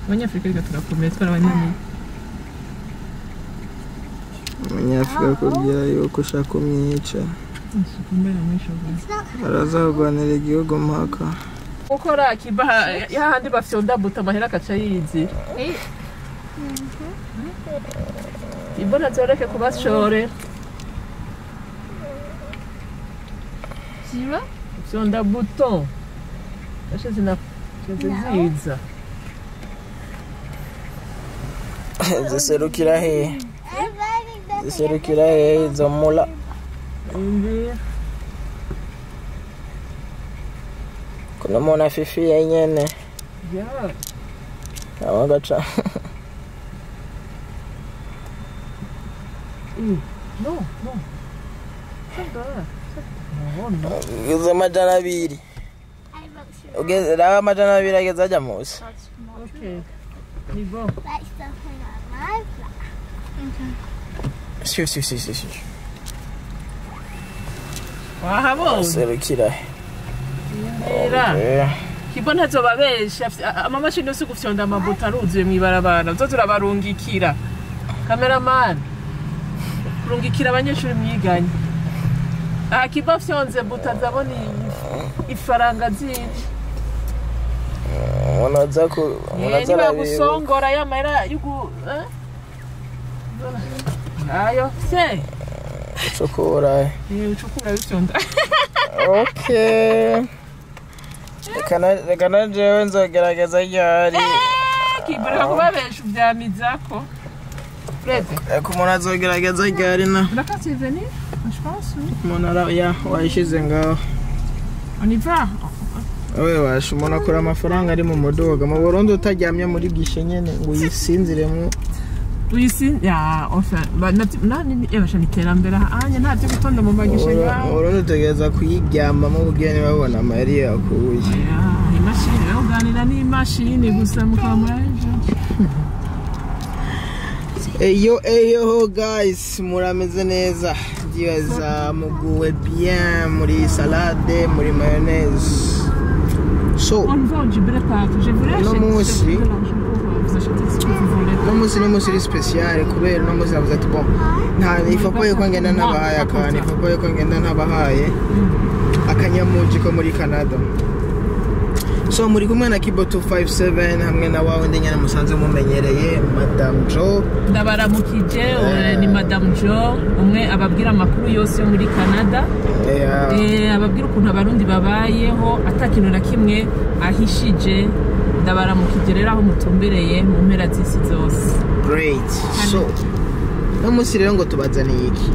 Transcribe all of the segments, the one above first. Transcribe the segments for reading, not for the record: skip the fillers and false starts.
Abanyafrika reka turakomeye twarabananiye. Abanyafrika kugira yuko ushaka kumwica arazarwanira igihugu mpaka gukora kiba yahandi bafyonda buta amahera akaca yizira. Ibona zoreke kubashorera. Siba? Fyonda buto. Ashe ziza. ziserukira he izo mula kuna mona fifi ya nyene awagaca no Ugeze amajana abiri. Ugeze raba amajana abiri ageze ajya musi. Okay. Ni bon. Si. Wahabo. Serukira. Era. Kibona zobabesha amamashini yose gufyonda amabuta aruzuye mwibarabara. Zo turabarungikira. Cameraman. Kurungikira abanyeshuri mwiganye. Kiba fyonze buta zaboni ifaranga zindi. Wanaza gusongora y'amahera yugu ayo se ucukura bifyonda. Okay. Kana jewe nzogerageza ryari. Kibara kubabesha uvyamizako. Frede. Ko umuntu azogerageza ryari na. Ndakatse venir, je pense. Umuntu ya wayishize ngaho. On y va. Owe washa umuntu akora amafaranga ari mu mudoga mu Burundi utaryamye muri gishe nyene ngo yisinziremo. Ya enfin nani yabashana iterambere anya nta byo gutonda mu magishe ngaho. Burundi utegeza kuyiryama mu bugeni babona amari yakuye. Imashini uganira n'imashini gusa mukamaje. Eyo guys, murameze neza. Ndibaza muguwe bien muri salade, muri mayonnaise. So, on vend du brepak. Je voulais acheter vous achetez ce que vous voulez. No musi spécial kubera no musi navuze ati bon. Nta ifapo yo kwangenda nabahaye akani, ifapo yo kwangenda nabahaye. Akanyamuji ko muri Canada. So muri kumwe na Kibo 257 hamwe na wawe ndenya musanze mumenyereye Madame Jo. Ndabaramukije ni Madame Jo, umwe ababwira amakuru yose yo muri Canada. Ababwira ukuntu abarundi babayeho atakintu na kimwe ahishije. Ndabaramukije rero aho mutumbereye mu mpera z'isi zose. Great. So no musi rero ngo tubazaniye iki?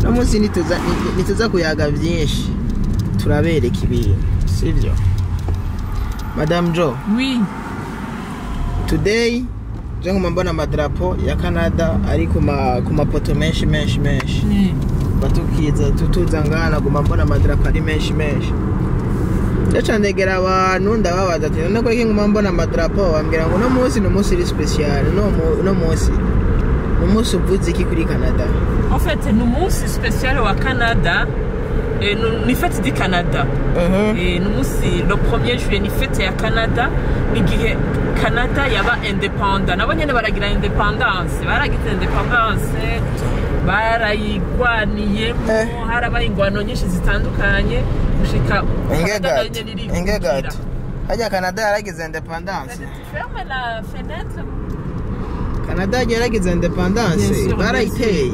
No musi nituza kuyaga byinshi. Turabereka ibintu. Sivyo? Madame Jo. Oui. Today, jengo mbona madrapo ya Canada ari kuma poto menshi. Batukiza tutuzangana guma mbona madrapo ari menshi. Ndacandegera abantu ndababaza ati none ko iki nguma mbona madrapo bambwira ngo no musi iri special no musi uvuze iki kuri Canada. En fait, no musi special wa Canada. Ni fête du Canada. Et nous aussi le 1er juillet ni fête ya Canada. Ni gihe Canada yaba independent. Nabonyene baragira independance. Baragize independance. Barayigwaniye harabaye ingwano nyinshi zitandukanye gushika Engegata. Ajya Canada yaragize independence. Ferme la fenêtre. Canada yaragize independence. Barayiteye.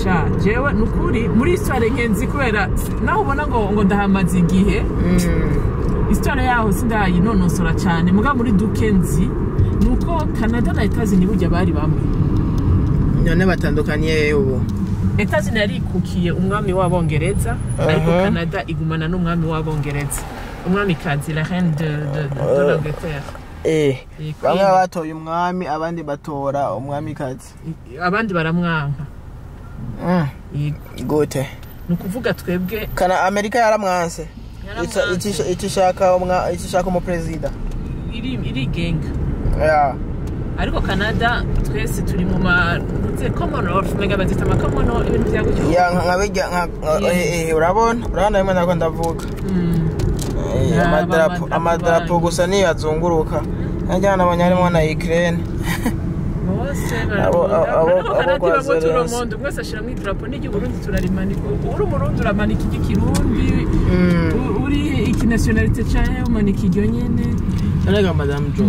Sha jewe nukuri muri histoire ngenzi kubera naho ubona ngo ndahamaze igihe histoire yaho sindayinonosora cyane muga muri dukenzi nuko Canada na Etats-Unis burya bari bamwe none batandukaniye ubu Etats-Unis yari kukiye umwami w'abongereza ariko Canada igumana n'umwami w'abongereza umwami kazi la reine de l'Angleterre bamwe batoye umwami abandi batora umwami kazi abandi baramwanka gute nukuvuga twebwe kana Amerika yaramwanse itishaka mu president iri genga ariko Canada twese turi mu Commonwealth mega bazita Commonwealth ibintu bya gutyo nkabijya urabona rimwe nako ndavuga amadarapo gusa niyo azunguruka najyana abanyarimo na Ukraine bose abo mwese ashiramo idarapo n'igihugu turarimanika uri umurundi uramanika igikirundi uri iki nationality cyane umanika iryo nyene naraga madame Jo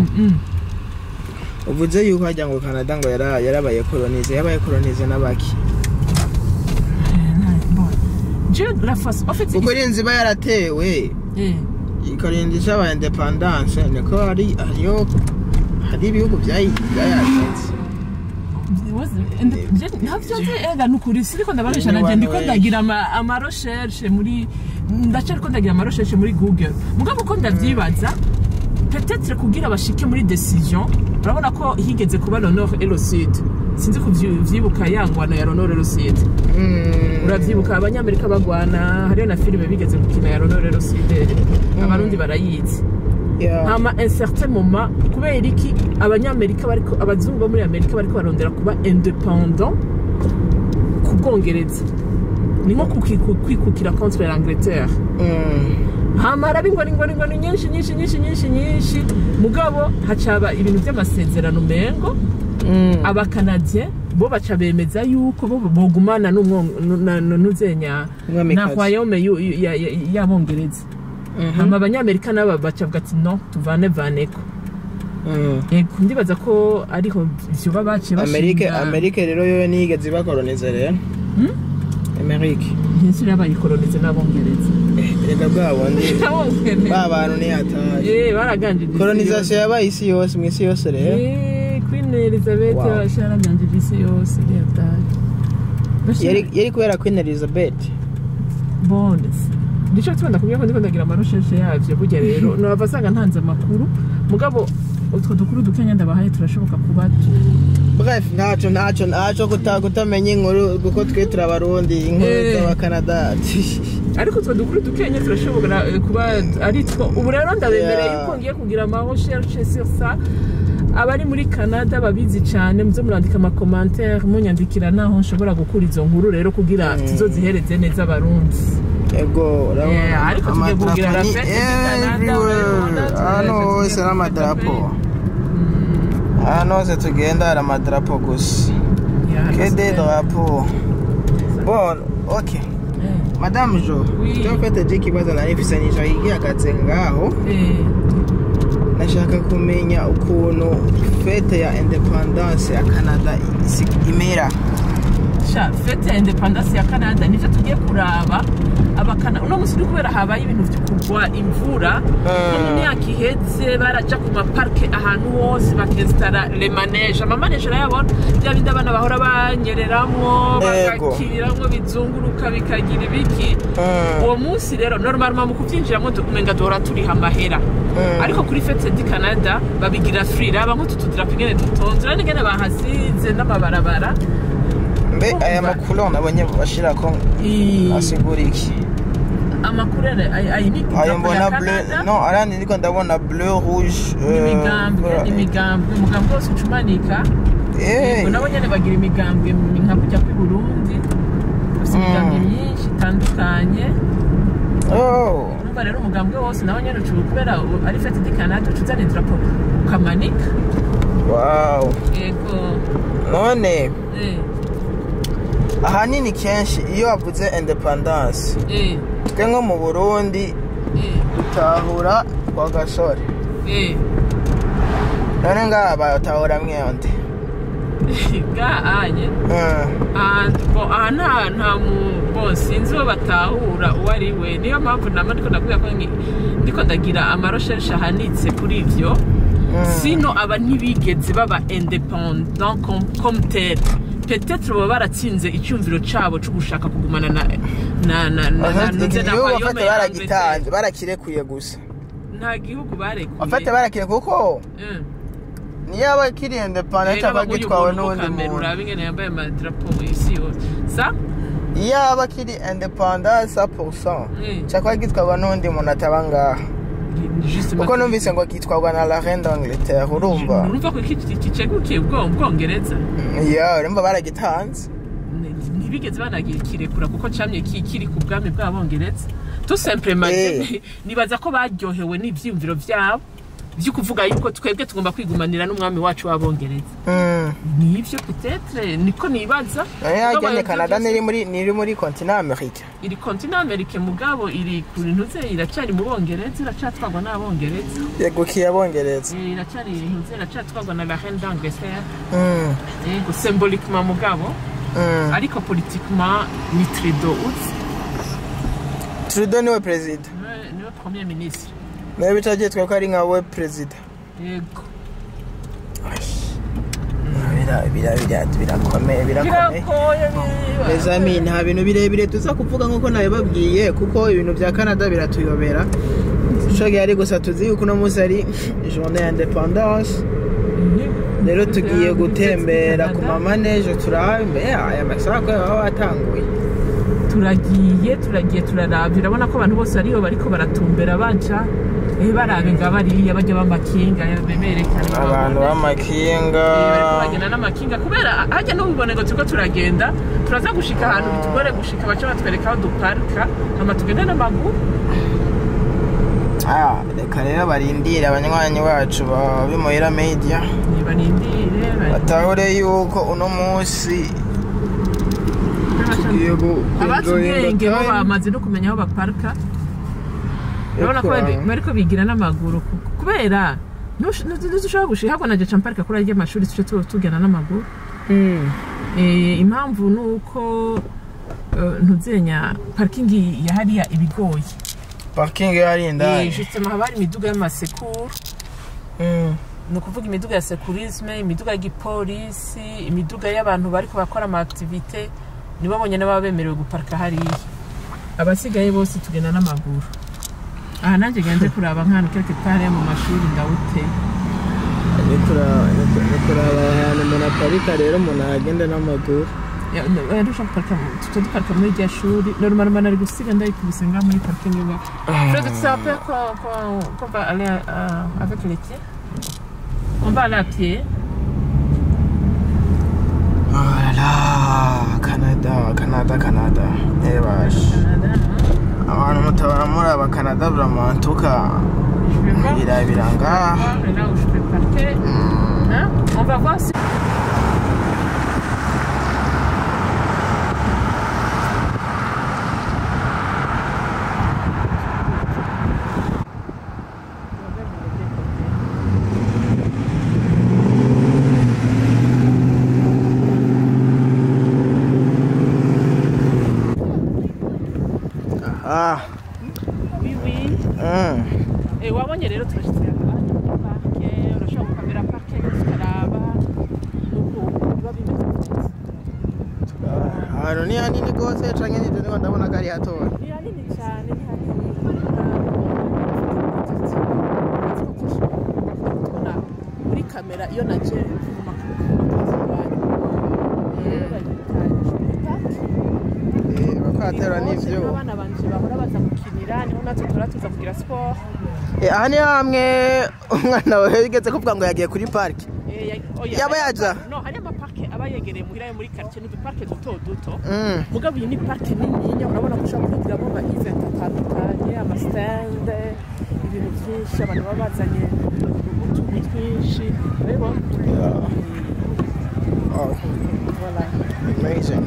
uvuze yuko hajya ngo Canada ngo yarabaye colonize n'abaki la face en fait uko rinziba yaratewe ikarindisha aba independance niko hari ibihugu byayashatse ega nukuri siko ndabarisha nanje ndiko ndagira ama recherche muri ndacyariko ndagira ama recherche muri Google mugabo ko ndavyibaza peut-être kugira bashike muri decision urabona ko higeze kuba le nord et le sud sinzi kuvyibuka yangwana ya nord et le sud uravyibuka abanyamerika bagwana hariyo na filime bigeze gukina ya nord et le sud abarundi barayizi hama un certain moment kubera iki abanyamerika bariko abazungu bo muri Amerika bariko barondera kuba independent ku Bwongereza ni nko kwikukira contre l'Angleterre hamara bingoni nyinshi mugabo hacaba ibintu by'amasezerano mengo abakanadien bo baca bemeza yuko bo bogumana n'uzenya na royaume y'abongereza hama abanyamerika nabo bacavuga ati no tuvaneko ndibaza ko ariho vyoba baciye bashinga Amerika rero yo nigeze bakolonize rero Amerika ntishira bayikolonize n'abongereza rega bwabo ndi babantu ni ataje baraganjije colonisation yabaye isi yose mwisi yose rero Queen Elizabeth yaraganjije isi yose yataje yari kubera Queen Elizabeth bonus ndicho twenda kubya ko ndiko ndagira amarosheshe yavyo burya rero no bavasanga ntanze amakuru mugabo utwo dukuru dukenya ndabahaye turashoboka kuba bref naco kutamenya inkuru kuko twe turabarundi inkuru z'aba Canada ariko utwo dukuru dukenya turashoboka kuba ari two ubu rero ndabemereye yuko ngiye kugira ama recherche sur ça abari muri Canada babizi cyane muzo murandika ama commentaire munyandikira naho nshobora gukura izo nkuru rero kugira tuzozihereze neza abarundi ego ariko tugiye kugira la fête du Canada ano c'est la madrapo ano c'est tugenda ara madrapo gusa que des drapeaux bon ok madame Jo tu fête de kibaza na ifisa nisha igiye akatse ngaho nashaka kumenya ukuntu fête ya independance ya Canada imera fête ya independance ya Canada nivyo tugiye kuraba abakana uno musi kubera habaye ibintu by'ukugwa imvura mu myaka iheze baraja ku maparke ahantu hose bakestara le manège amamanège yabona bya bindi abana bahora banyereramwo bagakiriramwo bizunguruka bikagira ibiki uwo musi rero normalement mu kuvyinjiramo tukumenga dora turi hamahera ariko kuri fête du Canada babigira free raba nko tutudirapo ingene dutonzira n'ingene bahasize n'amabarabara aya makuru nabonye bashira ko asigura iki amakuru ayo mbona bleu non arandi ndiko ndabona bleu rouge imigambwe umugambo wose ucumanika nabo nyene bagira imigambwe nka kujya ku Burundi bose imigambwe myinshi itandukanye numva rero umugambwe wose nabo nyene ucu kubera ari fête du Canada tuzane drapo ukamanika wow yego none ahanini kenshi iyo bavuze independance twe nko mu Burundi utahura kwa gasore none ngaha batahura mwende anye nta mu sinzi uwo batahura uwo ari we niyo mpamvu nama ndiko ndagira amarecherche ahanitse kuri ivyo sino aba ntibigeze baba independant comme tel peut-être baba baratsinze icyumviro cabo cyo gushaka kugumana baragitanze barakirekuye gusa nta gihugu barekuye afate barakire kuko niyo abakiri independent abagitwawe n'undi muntu urabingene yambaye amadrapo isi yose sa iyo abakiri independent 100% cyakwa gitwawe n'undi muntu atabanga kuko numvise ngo kitwagwa na la reine d'Angleterre urumva ko kicegukiye ubwongereza urumva baragitanze ntibigeze banagira kirekura kuko camye kikiri ku bwami bw'abongereza tout simplement nibaza ko baryohewe n'ivyimviro vyabo byo kuvuga yuko twebwe tugomba kwigumanira n'umwami wacu w'abongereza nivyo peut-être niko nibaza yajyanye Canada niri muri continent America iri continent America mugabo iri kuri ntuze iracari mu bongereza iracatwagwa n'abongereza yego kiyabongereza iracari ntuze iracatwagwa na la reine d'Angleterre yego symboliquement mugabo ariko politiquement ni Trudeau niwe president niwe premier ministre nawe bitagiye ko ari nka we president yego birakomeye Bezami nta bintu birebire tuza kuvuga nkuko nawe babwiye kuko ibintu bya Canada biratuyobera shoge ari gusa tuzi yuko no munsi ari journée Independance rero tugiye gutembera ku mamaneje turabe aya masako baba batanguye turagiye turarabira urabona ko abantu bose ariyo bariko baratumbera baca barabe ngabariya bajya bamakinga bemerekana abantu bamakinga bagenda n'amakinga kubera hajya no bibone ngo tuko turagenda turaza gushika ahantu bitugore gushika baca batwereka aho duparka ama tugenda n'amaguru reka rero barindire abanywanyi bacu b'Imohera Media barindire batahure yuko uno munsi abacugenge bo bamaze no kumenya aho baparka urabona ko bariko bigira n'amaguru kubera ntushobora gushika hako naje camparka kuri ajya amashuri tuce tugana n'amaguru impamvu nuko ntuzenya parking ya hariya ibigoye parking yari indani justement habari imiduga y'amasekuru no kuvuga imiduga ya securisme imiduga y'igipolisi imiduga y'abantu bariko bakora ama activité nibo bonyene baba bemerewe guparka hariya abasigaye bose tugenda n'amaguru aha nanjye ganje kuraba nkana quelque part mu mashuri ndawute kuraba ahantu umuntu aparika rero umuntu agenda n'amaguru ndashaka parka tuduparka muri rya shuri normalement nari gusiga ndayikubise nga muri parking yo Fred tu sais qu'on va aller avec les pieds on va aller à pied Canada bash abantu mutabara muri aba Canada vraiment tuka biranga là où je peux parquer on va voir si oui wabonye rero turashitse parke urashobora gukamera parke tukaraba nuko biba bimeze ni hanini gose canke nivyo ndabona ko ari hatoya ni hanini cyane muri kamera iyo naje bakatera n'ivyo abana banje bahora baza gukinira niho natwe turatuza kugira sport aha ni hamwe umwana wawe yigeze kuvuga ngo yagiye kuri parike yaba yaja no hari amaparke aba yegereye muhira yo muri quartier n'uduparke duto mugabo iyi ni parke nini urabona ko ushobora kwigiramo ama event atandukanye amastand ibintu byinshi abantu baba bazanye utuntu twinshi urabona voilà amazing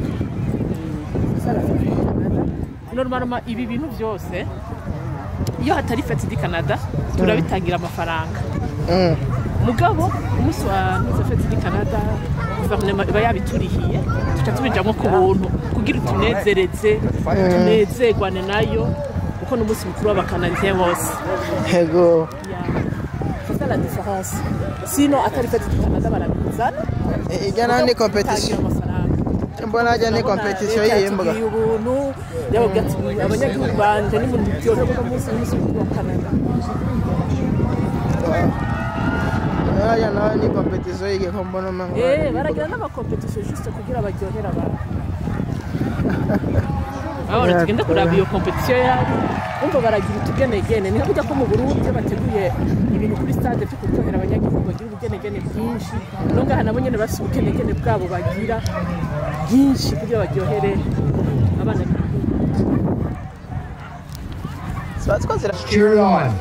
normalement ibi bintu byose iyo hatari fête di Canada turabitangira amafaranga mugabo umunsi wa fête di Canada gouvernement iba yabiturihiye tuca tubijamo ku buntu kugira tunezereze tunezerwane nayo uko n'umunsi mukuru w'abakanadien bose yego c'est ça la différence sinon atari fête di Canada barabizana ijyana ni competition mbona ajya ni competition y'imbuga ubuntu yabo gati abanyagihugu banje ni mu byo no munsi wa Canada aya na ni competition y'ige kombona mango baragira n'ama competition juste kugira baryohera abantu ahora tugenda kuraba iyo competition yabo umva baragira utugenegene ni kujya ko mu Burundi bateguye ibintu kuri stade cyo kuryohera abanyagihugu bagira ubugenegene bwinshi no ngaha nabo nyene basi ubugenegene bwabo bagira byinshi kugira baryohere abana Cheer it on.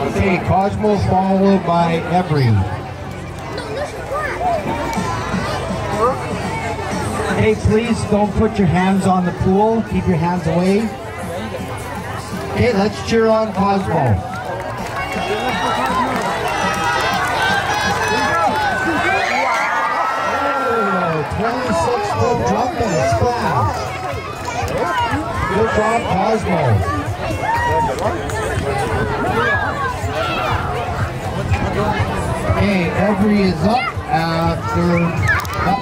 Okay, Cosmo followed by Every. Hey, please don't put your hands on the pool. Keep your hands away. Okay, let's cheer on Cosmo. Oh, 26-foot jump and a splash. Good job, Cosmo. Okay, Every is up after.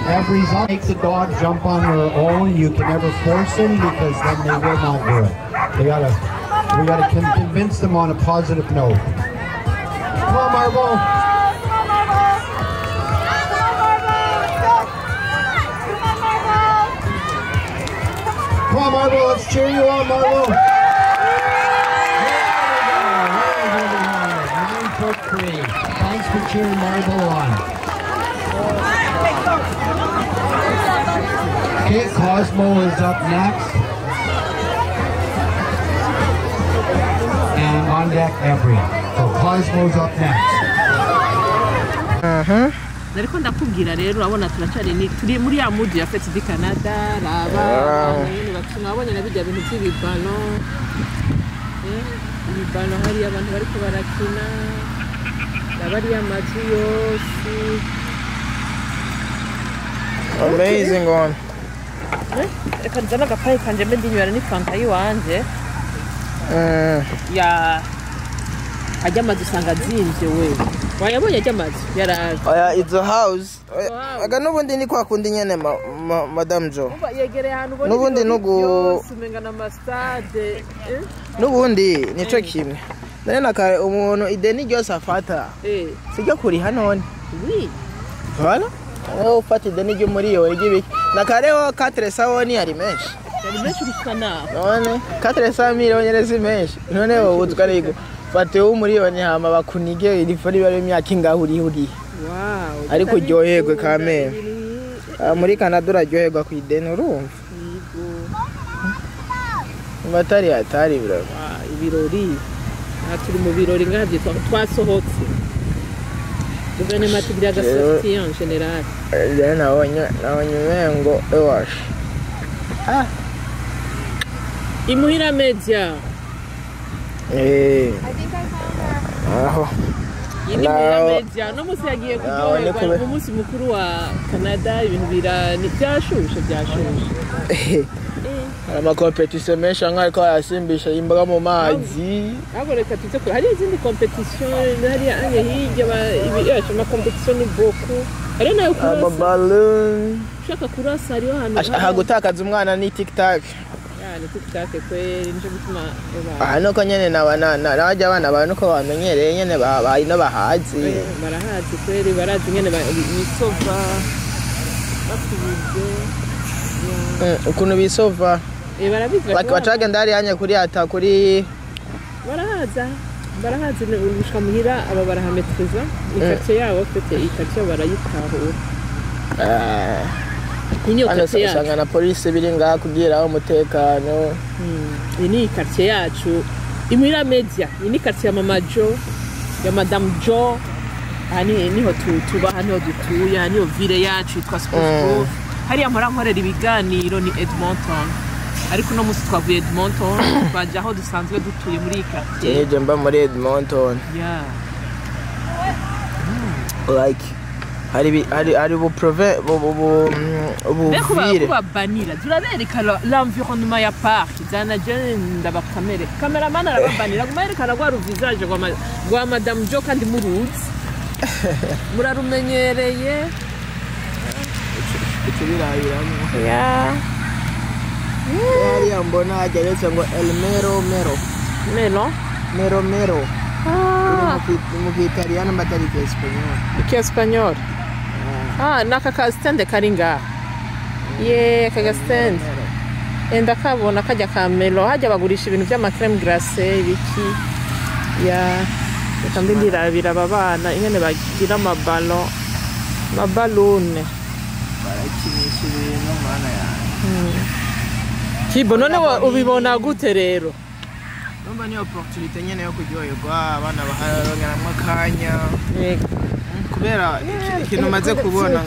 Every's up. Makes a dog jump on her own. You can never force them because then they will not do it. We gotta convince them on a positive note. Come on, Marble. Come on, Marble. Let's cheer you on, Marble. 9'3". Thanks for cheering Marble on. Okay, Cosmo is up next. And on deck, Every. So Cosmo's up next. Nariko ndakubwira rero urabona turacari turi muri ya mood ya fête du Canada raba bakina abonye nabijya bintu by'ibibano ibibano hari abantu bariko barakina abari amazu yose. Amazing one. Reka nzana agapayi kanje mbe ndinywera n'ifanta yiwanje ya ajya amazu usanga azimvye we wayabonye ajya amazu yaraje it's a house aga nubundi ni kwa kundi nyene Madame Jo yegereye ahantu ubona nubundi nugu umenga na mastade nubundi nico kimwe none nakare umuntu ideni ryose afata sijya kuri hanone voilà ufata ideni ryo muri yo ry'ibiki nakareho 400 woni ari menshi urikana none 400 miliyoni menshi none wowe uzukarigo fate wo muri yo hama bakunige irifori bari imyaka ingahuri huri ariko ryoherwe kame muri Canada uraryoherwa ku ideni urumva atari bro ibirori turi mu birori ngabye twasohotse guverinoma tugira gasoti en general nabonye mengo ewash imuhira media aho imuhira media no musi yagiye kuryoherwa mu munsi mukuru wa Canada ibintu birani byashushe ama competition menshi nkariko yasimbisha imbaga mu mazi abo reka tuze ko hari izindi competition hari anye hirya ibiyasha ama competition ni boku ari nayo kurasa balloon shaka kurasa ari hano hagutakaza umwana ni TikTok ni TikTok kweli nje gutuma nuko nyene nabajya abana abantu ko bamenyereye nyene bayi no bahazi barahazi kweli barazi nyene bisova bakubije ukuntu bisova bacaga ndari hanya kuri ata kuri barahazi urushika muhira aba barahametriza ikace yabo fete ikace barayitahura usanga na polisi biri ngaha kugira umutekano ni ikace yacu imuhira media ni ikace ya Mama Jo ya Madame Jo ani niho tuba hano dutuye niho ville yacu itwa Sport hariya mpora nkorera ibiganiro ni Edmonton ariko no musi twavuye Edmonton twaje aho dusanzwe dutuye muri quartier yeje mba muri Edmonton like hari bu province bu ville kuba banira turabereka l'environnement ya park zana je cameraman arabanira kumerekana kwa visage kwa Madame Jo kandi muruzi murarumenyereye ya mbona ageretse ngo el mero mu Italiano batari ke Español naka ka stand kari ngaha ye kaga stand enda kabona kajya kamelo hajya bagurisha ibintu by'ama crème glacée biki ya kandi ndirabira abana ingene bagira mabalone barakinisha ibintu mana ya Kibo none ubibona gute rero numva ni opportunity nyene yo kuryoherwa abana baharangana makanya kubera ikintu maze kubona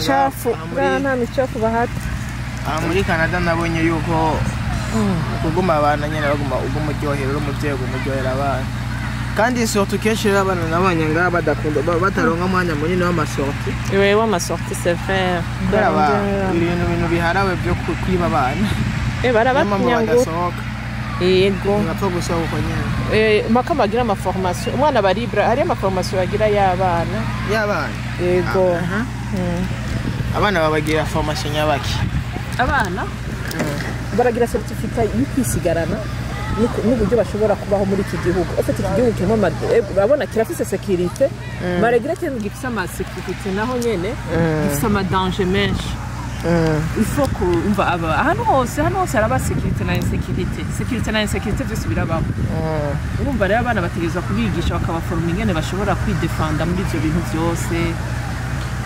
nta micafu bahati muri Canada nabonye yuko kuguma abana nyene baguma ugumuryohera umuvyeyi ugumuryohera abana kandi surtout kenshi abana nabonye ngaba badakunda bataronka mwanya munini w'amasorti w'amasorti c'est vrai ibintu biharawe byo kwiba abana barabanyangura yego ngapfa gusaba uko nyene maka bagira ama formation umwana baribra hari ama formation bagira y'abana yego abana babagira formation nyabaki abana baragira certificate y'kwisigarana n'uburyo bashobora kubaho muri iki gihugu afite iki gihugu kirimo urabona kirafise sécurité baragira cyane gifise ama sécurité naho nyene gifise ama danger menshi il faut que umva aba hano hose araba sécurité na insécurité byose birabaho urumva rero abana bategerezwa kubigisha bakabaforma ingene bashobora kwidefenda muri ibyo bintu byose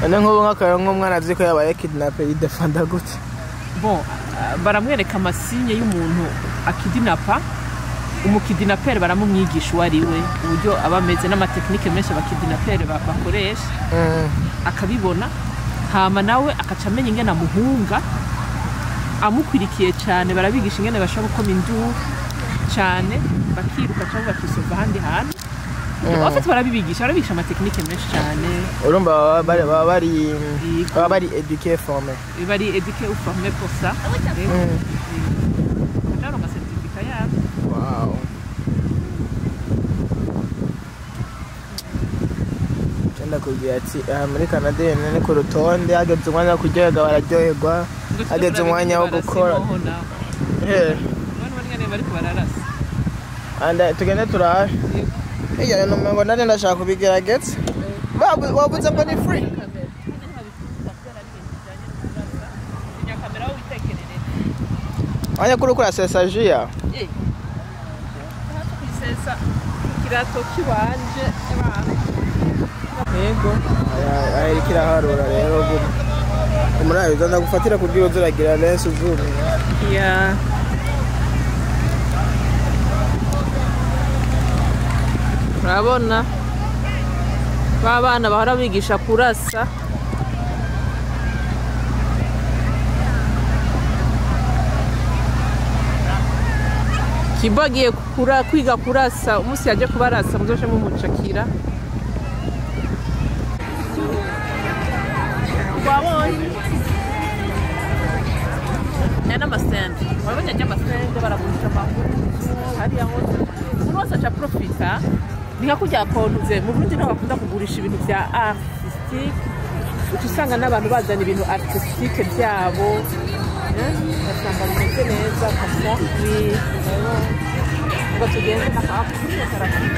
nk'ubu nk'umwana azi ko yabaye kidnappé yidefenda gute bon baramwereka amasinye y'umuntu akidinapa umukidinapere baramumwigisha uwo ari we uburyo aba ameze n'amatekinike menshi abakidinapere bakoresha akabibona hama nawe akaca amenya ingene amuhunga amukwirikiye cyane barabigisha ingene bashobora gukoma induru cyane bakiruka cyangwa bakisova ahandi hantu abafite barabibigisha amatekinike menshi cyane urumva baba bari eduqué formé bari eduqué ou formé pour ça alors ma certificat ya wow cyenda kugira ati muri Canada nene ku rutonde hageze umwanya wo kuryoherwa bararyoherwa hageze umwanya wo gukora bari kubararasa anda tugende turaha iya ngo nane ndashaka kubigerageza wabuze ngo ni free anya kuri kuri sesajia sesa kirato kiwanje yego aya kiraharura rero umurayo zanda gufatira kugira uzuragira lens uzuru ya urabona babana bahora bigisha kurasa kibagiye kwiga kurasa umunsi yaje kubarasa muzoje mumucakira wabonye n'amastand wabonye n'amastand baragurisha amakuru hariya hose umuntu wese aca profita nika kujya kontuze mu Burundi naho bakunda kugurisha ibintu bya artistique utusanga n'abantu bazana ibintu artistique byabo basanga bimeze neza kasa ngo tugende n'akakuye karakiri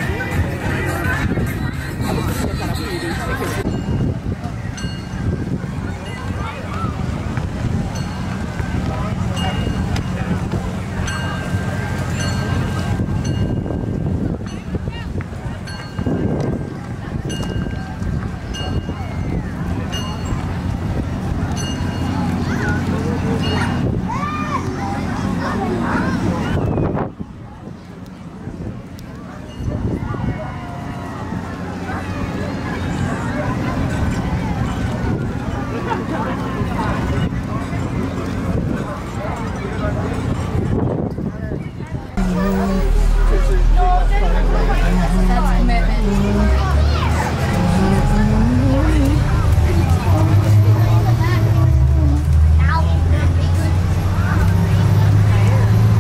abukuye karakiri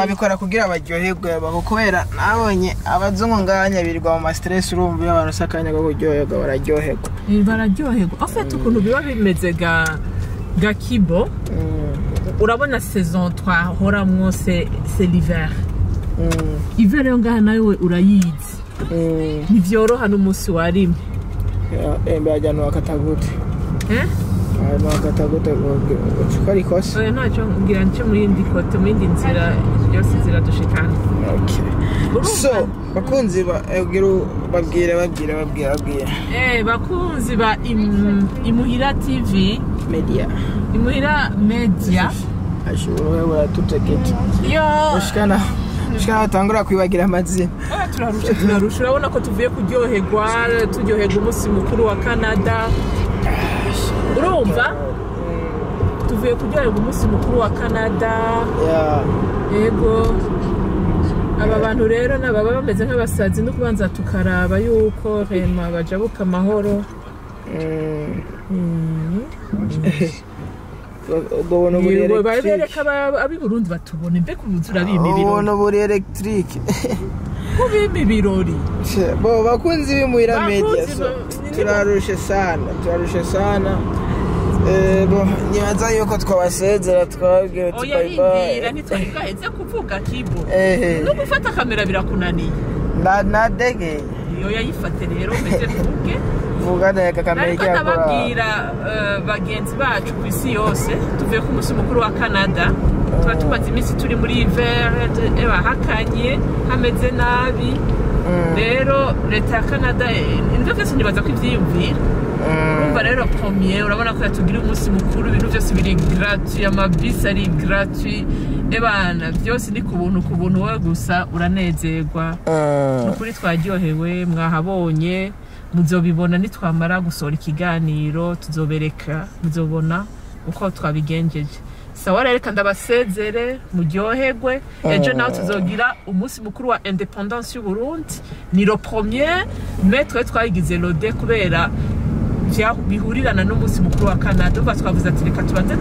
abikora kugira abaryoherwe kubera nabonye abazungu nganya birirwa mu stress urumva abantu sakanya go kuryoherwa bararyoherwa afite ukuntu biba bimeze ga Kibo urabona saison twahoramwo c'est l'hiver hiver yo ngaha nawe urayizi ntivyoroha n'umunsi warimwe bajyana wakatagute Nakata gute ukora ikosa oya ntacyo ngira nce muri indi kote mu yindi nzira yose ziradushikana. Okay. So bakunzi babwire bakunzi ba Imuhira TV media ashobora baratutekete yo ushikana batangura kwibagira amazina turarusha urabona ko tuvuye kuryoherwa umunsi mukuru wa Canada urumva tuvuye kuryoherwa umunsi mukuru wa Canada yego aba bantu rero nababa bameze nk'abasazi no kubanza tukaraba yuko rema bajabuka amahoro ubona buri electric bareka abi Burundi batubone mbe kubuzura bimibiro ubona buri electric kubimbi birori bo bakunzi b'Imuhira media so turarushe sana bo nyibaza yuko twabasezera twabwiye uti bye bye nitwaheze kuvuga kibo no gufata kamera birakunaniye na dege iyo yayifate rero meze tuvuge vugana kamera cyakora nababwira bagenzi bacu ku isi yose tuvuye ku munsi mukuru wa Canada tuba tumaze iminsi turi muri hiver hakanye hameze nabi rero leta ya Canada indyo byose nibaza ko ivyiyumvira urumva rero premier urabona ko yatugira umunsi mukuru ibintu byose biri gratuit amabisi ari gratuit ebana byose ni ku buntu wowe gusa uranezerwa nukuri twaryohewe mwahabonye muzobibona nitwamara gusohora ikiganiro tuzobereka muzobona uko twabigenjeje sawa reka ndabasezere muryoherwe ejo nawe tuzogira umunsi mukuru wa Independance y'u Burundi ni le premier mais twagize lode kubera bihurirana n'umunsi mukuru wa Canada uva twavuze ati reka tubanze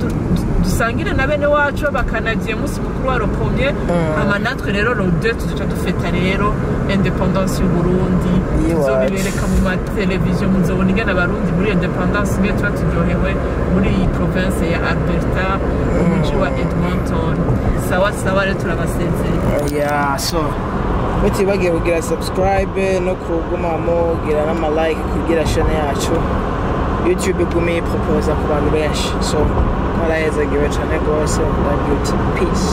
dusangire na bene wacu bakanadiye umunsi mukuru wa premier ama natwe rero lode tuzoca dufeta rero Independance y'u Burundi tuzobibereka mu ma televiziyo muzobona ingana abarundi muri Independance niyo tuba turyohewe muri iyi province ya Alberta umuji wa Edmonton sawa rero turabasezeye so bagiye kugira subscribe no kugumamo kugira n'ama like kugira channel yacu YouTube igumi proposa ku bantu benshi so marayezagiwe cyane rwose. Love you, peace.